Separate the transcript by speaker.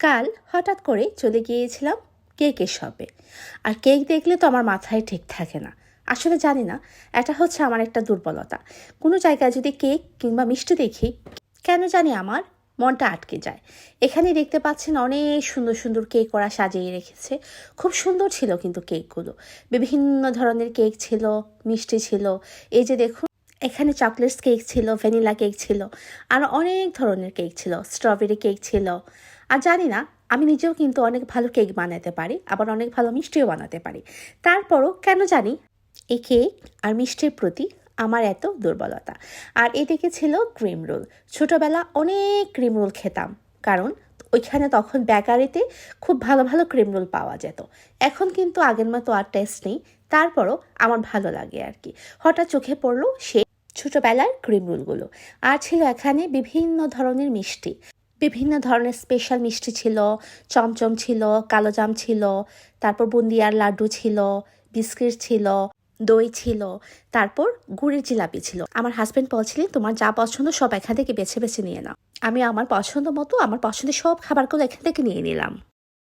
Speaker 1: কাল হঠাৎ করে চলে গিয়েছিলাম কেকের শপে। আর কেক দেখলে তো আমার মাথায় ঠিক থাকে না। আসলে জানি না, এটা হচ্ছে আমার একটা দুর্বলতা। কোনো জায়গায় যদি কেক কিংবা মিষ্টি দেখি, কেন জানি আমার মনটা আটকে যায়। এখানে দেখতে পাচ্ছেন অনেক সুন্দর সুন্দর কেক ওরা সাজিয়ে রেখেছে। খুব সুন্দর ছিল কিন্তু কেকগুলো। বিভিন্ন ধরনের কেক ছিল, মিষ্টি ছিল। এই যে দেখুন, এখানে চকলেটস কেক ছিল, ভ্যানিলা কেক ছিল, আর অনেক ধরনের কেক ছিল, স্ট্রবেরি কেক ছিল। আর জানি না, আমি নিজেও কিন্তু অনেক ভালো কেক বানাতে পারি, আবার অনেক ভালো মিষ্টিও বানাতে পারি। তারপরও কেন জানি এই কেক আর মিষ্টির প্রতি আমার এত দুর্বলতা। আর এদিকে ছিল ক্রিম রোল। ছোটোবেলা অনেক ক্রিম রোল খেতাম, কারণ ওইখানে তখন বেকারিতে খুব ভালো ভালো ক্রিম রোল পাওয়া যেত। এখন কিন্তু আগের মতো আর টেস্ট নেই, তারপরও আমার ভালো লাগে আর কি। হঠাৎ চোখে পড়লো সে ছোটোবেলার ক্রিম রোলগুলো। আর ছিল এখানে বিভিন্ন ধরনের মিষ্টি, বিভিন্ন ধরনের স্পেশাল মিষ্টি ছিল। চমচম ছিল, কালোজাম ছিল, তারপর বুন্দিয়ার লাড্ডু ছিল, বিস্কিট ছিল, দই ছিল, তারপর গুড়ের জিলাপি ছিল। আমার হাজব্যান্ড বলছিলেন, তোমার যা পছন্দ সব এখান থেকে বেছে বেছে নিয়ে নাও। আমি আমার পছন্দ মতো আমার পছন্দের সব খাবারগুলো এখান থেকে নিয়ে নিলাম।